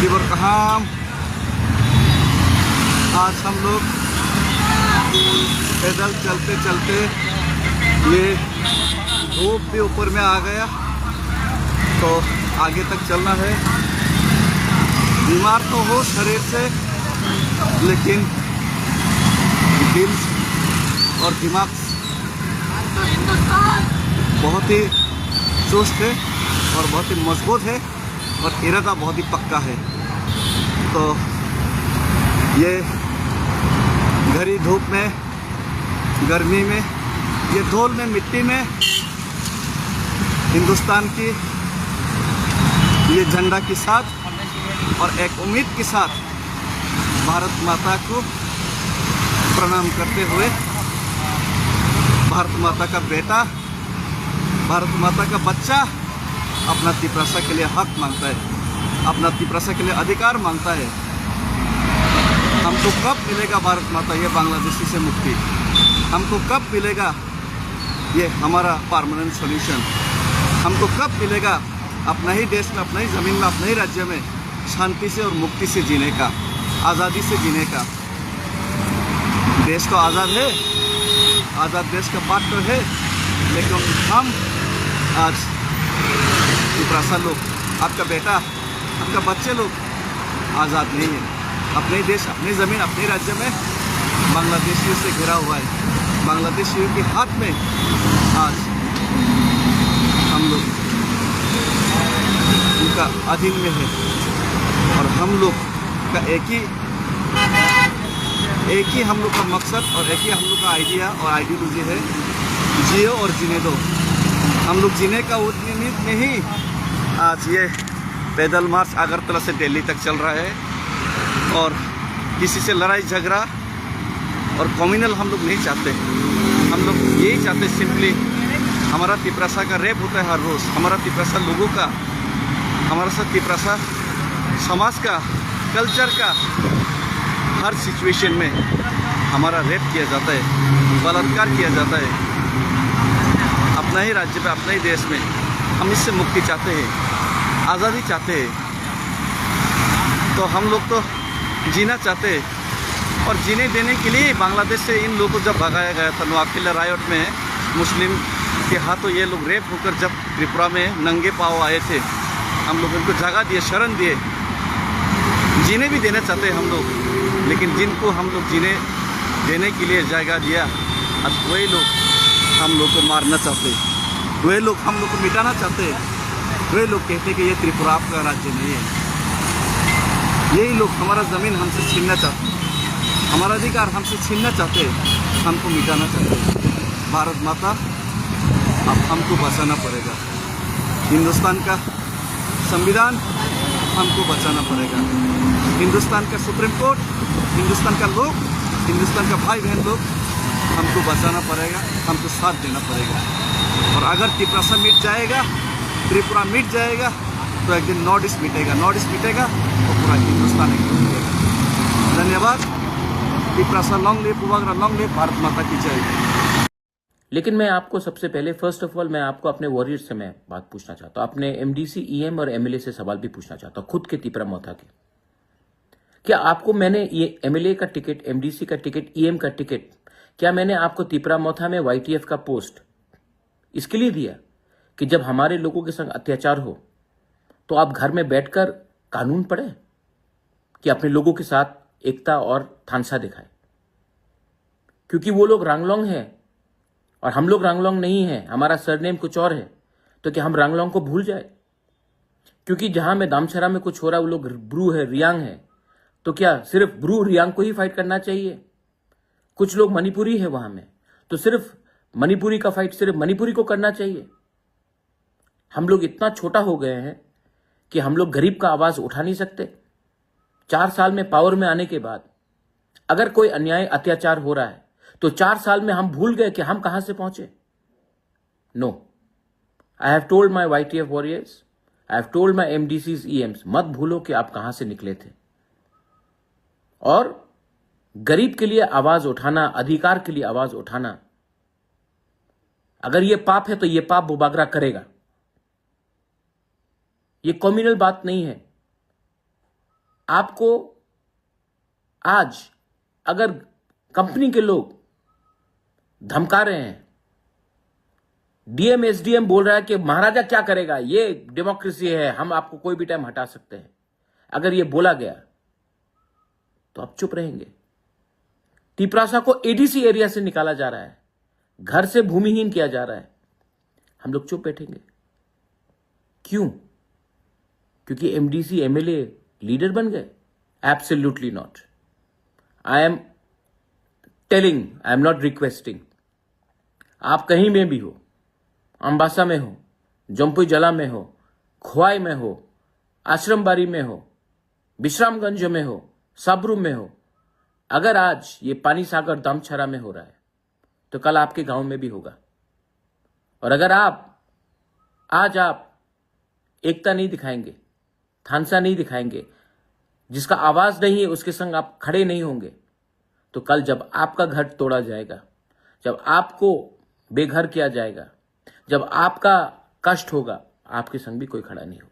Liver कहाम। आज हम लोग पैदल चलते चलते ये धूप भी ऊपर में आ गया, तो आगे तक चलना है। बीमार तो हो शरीर से, लेकिन दिल और दिमाग बहुत ही चुस्त है और बहुत ही मजबूत है और इरादा बहुत ही पक्का है। तो ये घरी धूप में, गर्मी में, ये धूल में, मिट्टी में हिंदुस्तान की ये झंडा के साथ और एक उम्मीद के साथ भारत माता को प्रणाम करते हुए, भारत माता का बेटा, भारत माता का बच्चा अपना तिपरासा के लिए हक मांगता है, अपना तिपरासा के लिए अधिकार मांगता है। हमको कब मिलेगा भारत माता ये बांग्लादेशी से मुक्ति? हमको कब मिलेगा ये हमारा परमानेंट सॉल्यूशन? हमको कब मिलेगा अपना ही देश में, अपना ही ज़मीन में, अपने ही राज्य में शांति से और मुक्ति से जीने का, आज़ादी से जीने का? देश तो आज़ाद है, आज़ाद देश का बात तो है, लेकिन हम आज तिपरासा लोग, आपका बेटा, आपका बच्चे लोग आज़ाद नहीं है। अपने देश, अपनी ज़मीन, अपने राज्य में बांग्लादेशियों से घिरा हुआ है। बांग्लादेशियों के हाथ में आज हम लोग उनका अधीन में है और हम लोग का एक ही हम लोग का मकसद और एक ही हम लोग का आइडिया और आइडियोलॉजी है, जियो और जीने दो। हम लोग जीने का उम्मीद में ही आज ये पैदल मार्च अगरतला से दिल्ली तक चल रहा है और किसी से लड़ाई झगड़ा और कम्युनल हम लोग नहीं चाहते। हम लोग यही चाहते सिंपली, हमारा तिपरासा का रेप होता है हर रोज़, हमारा तिपरासा लोगों का, हमारा साथ तिपरासा समाज का, कल्चर का हर सिचुएशन में हमारा रेप किया जाता है, बलात्कार किया जाता है अपना ही राज्य पे, अपना ही देश में। हम इससे मुक्ति चाहते हैं, आज़ादी चाहते हैं। तो हम लोग तो जीना चाहते हैं और जीने देने के लिए बांग्लादेश से इन लोगों को जब भगाया गया था नोआखिला रायोट में, मुस्लिम के हाथों ये लोग रेप होकर जब त्रिपुरा में नंगे पाँव आए थे, हम लोग उनको जगह दिए, शरण दिए, जीने भी देना चाहते हैं हम लोग। लेकिन जिनको हम लोग जीने देने के लिए जगह दिया, आज वही लोग हम लोग को मारना चाहते, वही लोग हम लोग को मिटाना चाहते, वही लोग कहते कि ये त्रिपुरा आपका राज्य नहीं है। यही लोग हमारा ज़मीन हमसे छीनना चाहते, हमारा अधिकार हमसे छीनना चाहते, हमको मिटाना चाहते। भारत माता, अब हमको बचाना पड़ेगा। हिंदुस्तान का संविधान हमको बचाना पड़ेगा। हिंदुस्तान का सुप्रीम कोर्ट, हिंदुस्तान का लोग, हिंदुस्तान का भाई बहन लोग हमको बचाना पड़ेगा, हमको साथ देना पड़ेगा। और अगर तिपरासा मिट जाएगा, त्रिपुरा मिट जाएगा, तो एक दिन नॉर्थ ईस्ट मिटेगा, नॉर्थ ईस्ट मिटेगा तो पूरा हिंदुस्तान एक दिन मिटेगा। धन्यवाद। Tiprasa long live, Puwagra long live, Bharat Mata की जय। लेकिन मैं आपको सबसे पहले फर्स्ट ऑफ ऑल मैं आपको अपने वॉरियर से मैं बात पूछना चाहता हूं, अपने एमडीसी, ईएम और एमएलए से सवाल भी पूछना चाहता हूं, खुद के तिपरा मोथा के। क्या आपको मैंने ये एमएलए का टिकट, एमडीसी का टिकट, ईएम का टिकट, क्या मैंने आपको तिपरा मोथा में वाईटीएफ का पोस्ट इसके लिए दिया कि जब हमारे लोगों के संग अत्याचार हो तो आप घर में बैठकर कानून पढ़े, कि अपने लोगों के साथ एकता और थानसा दिखाए? क्योंकि वो लोग रांगलोंग हैं और हम लोग रांगलोंग नहीं हैं, हमारा सरनेम कुछ और है, तो क्या हम रांगलोंग को भूल जाए? क्योंकि जहां में दामचरा में कुछ हो रहा है, वो लोग ब्रू है, रियांग है, तो क्या सिर्फ ब्रू रियांग को ही फाइट करना चाहिए? कुछ लोग मणिपुरी है वहां में, तो सिर्फ मणिपुरी का फाइट सिर्फ मणिपुरी को करना चाहिए? हम लोग इतना छोटा हो गए हैं कि हम लोग गरीब का आवाज उठा नहीं सकते। 4 साल में पावर में आने के बाद अगर कोई अन्याय, अत्याचार हो रहा है तो 4 साल में हम भूल गए कि हम कहां से पहुंचे? No, I have told my YTF warriors, I have told my MDCs, EMs, मत भूलो कि आप कहां से निकले थे। और गरीब के लिए आवाज उठाना, अधिकार के लिए आवाज उठाना, अगर यह पाप है तो यह पाप बुबागरा करेगा। यह कम्युनल बात नहीं है, आपको आज अगर कंपनी के लोग धमका रहे हैं, डीएम एसडीएम बोल रहा है कि महाराजा क्या करेगा, ये डेमोक्रेसी है, हम आपको कोई भी टाइम हटा सकते हैं, अगर ये बोला गया तो आप चुप रहेंगे? तिपरासा को एडीसी एरिया से निकाला जा रहा है, घर से भूमिहीन किया जा रहा है, हम लोग चुप बैठेंगे? क्यों? क्योंकि एमडीसी एमएलए लीडर बन गए? Absolutely not. I am telling, I am not requesting. आप कहीं में भी हो, अम्बासा में हो, जम्पुई जला में हो, खोवाई में हो, आश्रमबाड़ी में हो, विश्रामगंज में हो, साबरू में हो, अगर आज ये पानी सागर दामछरा में हो रहा है तो कल आपके गांव में भी होगा। और अगर आज आप एकता नहीं दिखाएंगे, थानसा नहीं दिखाएंगे, जिसका आवाज नहीं है उसके संग आप खड़े नहीं होंगे, तो कल जब आपका घर तोड़ा जाएगा, जब आपको बेघर किया जाएगा, जब आपका कष्ट होगा, आपके संग भी कोई खड़ा नहीं होगा।